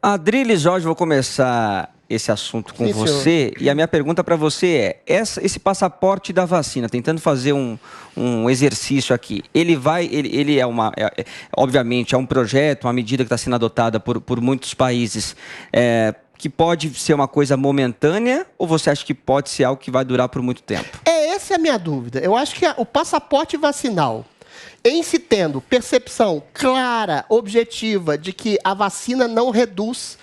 Adriles, Jorge, vou começar esse assunto com você. E a minha pergunta para você é, esse passaporte da vacina, tentando fazer um exercício aqui, ele é obviamente, é um projeto, uma medida que está sendo adotada por muitos países, que pode ser uma coisa momentânea, ou você acha que pode ser algo que vai durar por muito tempo? Essa é a minha dúvida. Eu acho que o passaporte vacinal, em se tendo percepção clara, objetiva, de que a vacina não reduz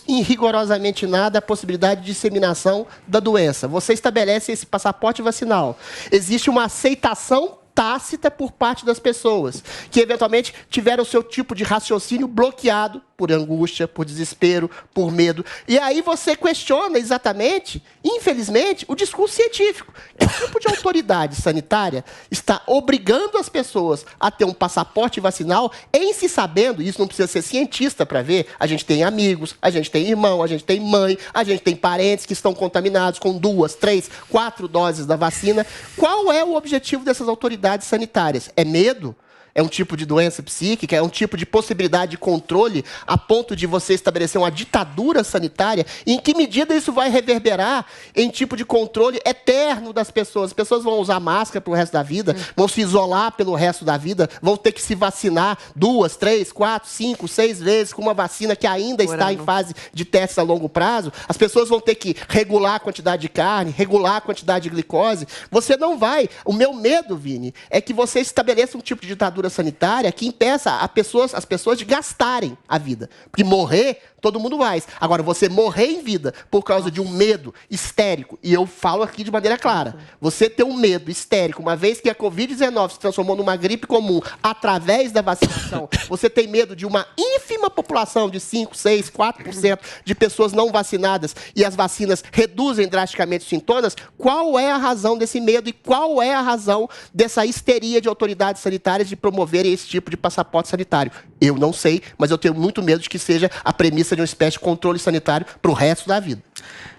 em rigorosamente nada a possibilidade de disseminação da doença. Você estabelece esse passaporte vacinal. Existe uma aceitação tácita por parte das pessoas, que eventualmente tiveram o seu tipo de raciocínio bloqueado por angústia, por desespero, por medo. E aí você questiona exatamente, infelizmente, o discurso científico. Que tipo de autoridade sanitária está obrigando as pessoas a ter um passaporte vacinal em se sabendo, isso não precisa ser cientista para ver, a gente tem amigos, a gente tem irmão, a gente tem mãe, a gente tem parentes que estão contaminados com 2, 3, 4 doses da vacina. Qual é o objetivo dessas autoridades sanitárias? É medo? É um tipo de doença psíquica? É um tipo de possibilidade de controle a ponto de você estabelecer uma ditadura sanitária? E em que medida isso vai reverberar em tipo de controle eterno das pessoas? As pessoas vão usar máscara para o resto da vida, vão se isolar pelo resto da vida, vão ter que se vacinar 2, 3, 4, 5, 6 vezes com uma vacina que ainda está em fase de testes a longo prazo. As pessoas vão ter que regular a quantidade de carne, regular a quantidade de glicose. Você não vai... O meu medo, Vini, é que você estabeleça um tipo de ditadura sanitária que impeça as pessoas de gastarem a vida. Porque morrer, todo mundo vai. Agora, você morrer em vida por causa de um medo histérico, e eu falo aqui de maneira clara, você ter um medo histérico, uma vez que a Covid-19 se transformou numa gripe comum através da vacinação, você tem medo de uma ínfima população de 5, 6, 4% de pessoas não vacinadas e as vacinas reduzem drasticamente os sintomas, qual é a razão desse medo e qual é a razão dessa histeria de autoridades sanitárias de promoverem esse tipo de passaporte sanitário? Eu não sei, mas eu tenho muito medo de que seja a premissa de uma espécie de controle sanitário para o resto da vida.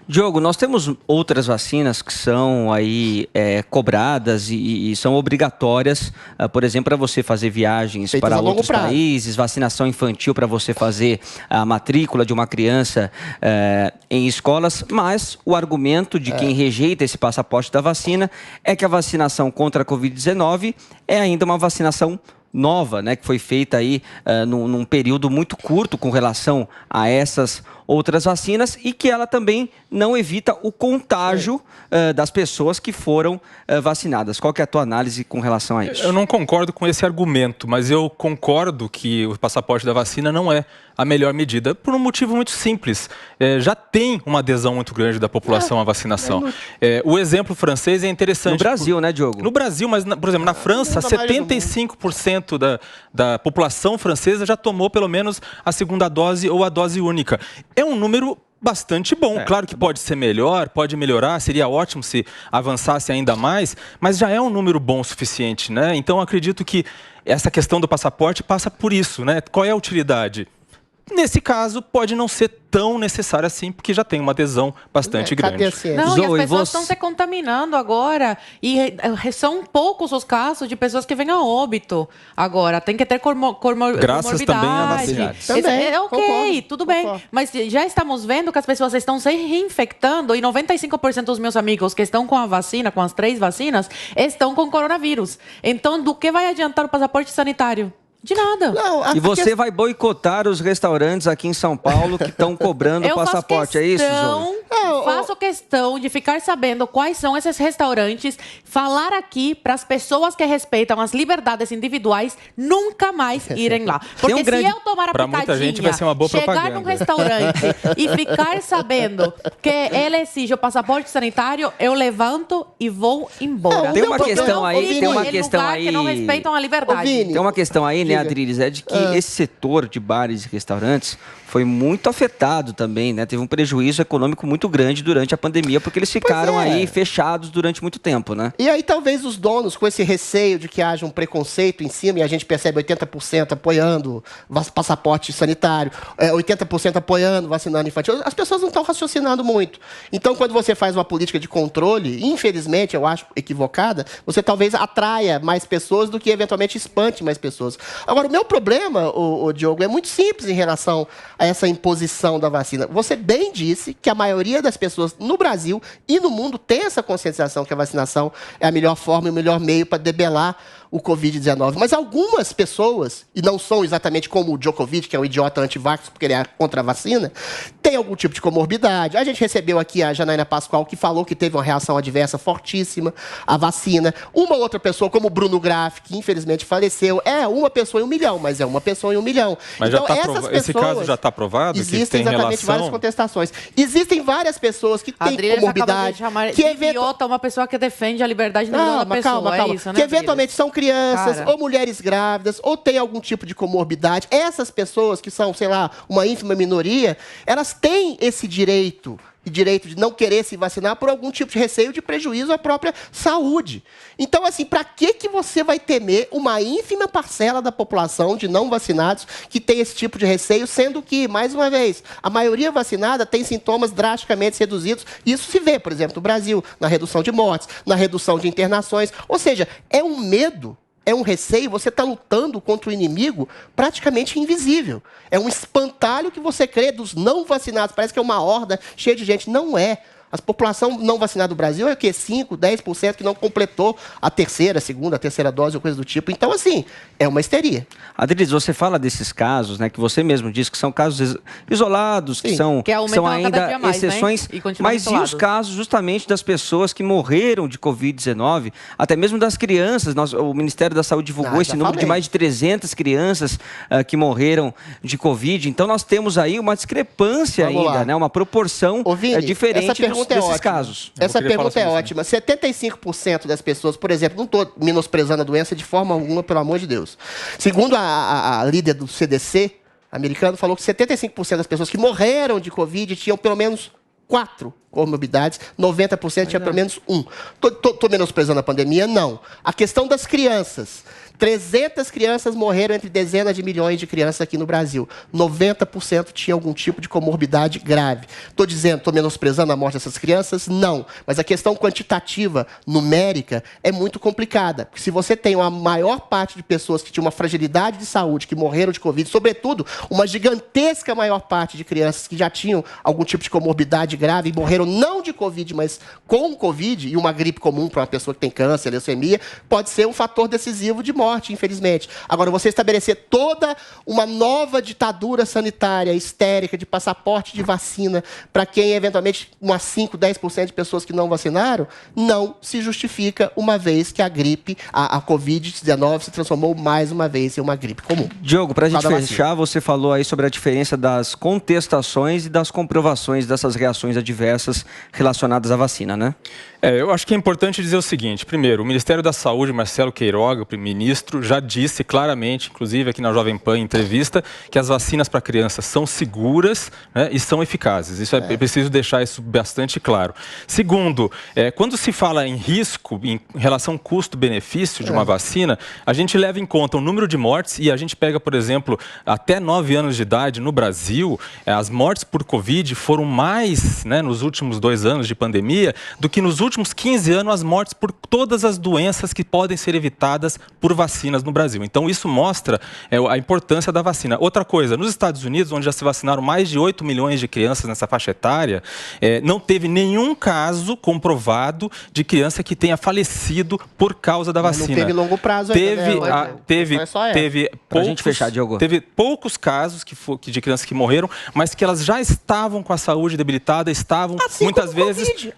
Diogo, nós temos outras vacinas que são aí cobradas e são obrigatórias, por exemplo, para você fazer viagens para outros países, vacinação infantil para você fazer a matrícula de uma criança em escolas, mas o argumento de quem rejeita esse passaporte da vacina é que a vacinação contra a Covid-19 é ainda uma vacinação nova, né, que foi feita aí num período muito curto com relação a essas outras vacinas e que ela também não evita o contágio das pessoas que foram vacinadas. Qual que é a tua análise com relação a isso? Eu não concordo com esse argumento, mas eu concordo que o passaporte da vacina não é a melhor medida por um motivo muito simples. Já tem uma adesão muito grande da população à vacinação. O exemplo francês é interessante. No Brasil, né, Diogo? No Brasil, mas, por exemplo, na França, 75% da população francesa já tomou pelo menos a segunda dose ou a dose única. É um número bastante bom. Claro que pode ser melhor, pode melhorar, seria ótimo se avançasse ainda mais, mas já é um número bom o suficiente, né? Então, acredito que essa questão do passaporte passa por isso, né? Qual é a utilidade? Nesse caso, pode não ser tão necessária assim, porque já tem uma adesão bastante grande. Não, e as pessoas estão se contaminando agora. E são poucos os casos de pessoas que vêm a óbito agora. Tem que ter comorbidade. Graças também à vacina. Ok, tudo bem. Mas já estamos vendo que as pessoas estão se reinfectando e 95% dos meus amigos que estão com a vacina, com as 3 vacinas, estão com coronavírus. Então, do que vai adiantar o passaporte sanitário? De nada. Não, e você vai boicotar os restaurantes aqui em São Paulo que estão cobrando o passaporte, é isso, Zoe? Faço questão de ficar sabendo quais são esses restaurantes, falar aqui para as pessoas que respeitam as liberdades individuais nunca mais irem lá. Porque se eu tomar a muita gente vai ser uma boa chegar propaganda. num restaurante e ficar sabendo que ele exige o passaporte sanitário, eu levanto e vou embora. Tem uma questão aí, que não respeitam a liberdade. Tem uma questão aí, né, Adriles, é de que esse setor de bares e restaurantes foi muito afetado também, né? Teve um prejuízo econômico muito grande durante durante a pandemia, porque eles ficaram aí fechados durante muito tempo, né? E aí talvez os donos, com esse receio de que haja um preconceito em cima, e a gente percebe 80% apoiando passaporte sanitário, 80% apoiando vacinando infantil, as pessoas não estão raciocinando muito. Então, quando você faz uma política de controle, infelizmente, eu acho equivocada, você talvez atraia mais pessoas do que eventualmente espante mais pessoas. Agora, o meu problema, o Diogo, é muito simples em relação a essa imposição da vacina. Você bem disse que a maioria das pessoas no Brasil e no mundo tem essa conscientização que a vacinação é a melhor forma e o melhor meio para debelar o Covid-19. Mas algumas pessoas, e não são exatamente como o Djokovic, que é um idiota anti-vax porque ele é contra a vacina, tem algum tipo de comorbidade. A gente recebeu aqui a Janaína Pascoal, que falou que teve uma reação adversa fortíssima à vacina. Uma outra pessoa, como o Bruno Graff, que infelizmente faleceu, é uma pessoa em 1 milhão, mas é uma pessoa em 1 milhão. Mas então, esse caso já está provado? Existem exatamente várias contestações. Existem várias pessoas que têm comorbidade. Que idiota, uma pessoa que defende a liberdade da pessoa. Calma. É isso, né, que eventualmente são crianças, ou mulheres grávidas, ou têm algum tipo de comorbidade. Essas pessoas, que são, sei lá, uma ínfima minoria, elas têm esse direito de não querer se vacinar por algum tipo de receio de prejuízo à própria saúde. Então, assim, para que você vai temer uma ínfima parcela da população de não vacinados que tem esse tipo de receio, sendo que, mais uma vez, a maioria vacinada tem sintomas drasticamente reduzidos. Isso se vê, por exemplo, no Brasil, na redução de mortes, na redução de internações. Ou seja, é um medo, é um receio, você está lutando contra o inimigo praticamente invisível. É um espantalho que você crê dos não vacinados. Parece que é uma horda cheia de gente. Não é. A população não vacinada do Brasil é o quê? 5%, 10% que não completou a segunda, terceira dose ou coisa do tipo. Então, assim, é uma histeria. Adriles, você fala desses casos, né, que você mesmo disse que são casos isolados, que são ainda mais, exceções, né? Mas e os casos justamente das pessoas que morreram de Covid-19, até mesmo das crianças? O Ministério da Saúde divulgou esse número de mais de 300 crianças que morreram de Covid. Então, nós temos aí uma discrepância ainda, né, uma proporção diferente desses casos. Essa pergunta é ótima. 75% das pessoas, por exemplo, não estou menosprezando a doença de forma alguma, pelo amor de Deus. Segundo a líder do CDC americano, falou que 75% das pessoas que morreram de Covid tinham pelo menos 4 comorbidades, 90% tinha pelo menos 1. Estou menosprezando a pandemia? Não. A questão das crianças. 300 crianças morreram entre dezenas de milhões de crianças aqui no Brasil. 90% tinham algum tipo de comorbidade grave. Estou menosprezando a morte dessas crianças? Não. Mas a questão quantitativa, numérica, é muito complicada. Porque se você tem uma maior parte de pessoas que tinham uma fragilidade de saúde, que morreram de Covid, sobretudo uma gigantesca maior parte de crianças que já tinham algum tipo de comorbidade grave e morreram não de Covid, mas com Covid, e uma gripe comum para uma pessoa que tem câncer, leucemia, pode ser um fator decisivo de morte, infelizmente. Agora, você estabelecer toda uma nova ditadura sanitária histérica de passaporte de vacina para quem, eventualmente, umas 5, 10% de pessoas que não vacinaram, não se justifica, uma vez que a gripe, a Covid-19 se transformou mais uma vez em uma gripe comum. Diogo, para a gente fechar, você falou aí sobre a diferença das contestações e das comprovações dessas reações adversas relacionadas à vacina, né? Eu acho que é importante dizer o seguinte. Primeiro, o Ministério da Saúde, Marcelo Queiroga, o ministro, já disse claramente, inclusive aqui na Jovem Pan, em entrevista, que as vacinas para crianças são seguras, né, e são eficazes. Isso é preciso deixar isso bastante claro. Segundo, quando se fala em risco, em relação custo-benefício de uma vacina, a gente leva em conta o número de mortes e a gente pega, por exemplo, até 9 anos de idade no Brasil, as mortes por Covid foram mais, né, nos últimos 2 anos de pandemia do que nos últimos 15 anos as mortes por todas as doenças que podem ser evitadas por vacinas no Brasil. Então, isso mostra a importância da vacina. Outra coisa, nos Estados Unidos, onde já se vacinaram mais de 8 milhões de crianças nessa faixa etária, não teve nenhum caso comprovado de criança que tenha falecido por causa da vacina. Não teve longo prazo ainda, teve poucos casos de crianças que morreram, mas que elas já estavam com a saúde debilitada, estavam, muitas vezes,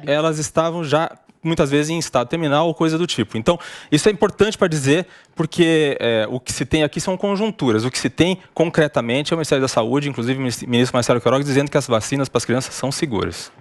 elas estavam já muitas vezes em estado terminal ou coisa do tipo. Então, isso é importante para dizer, porque o que se tem aqui são conjunturas. O que se tem concretamente é o Ministério da Saúde, inclusive o ministro Marcelo Queiroga, dizendo que as vacinas para as crianças são seguras.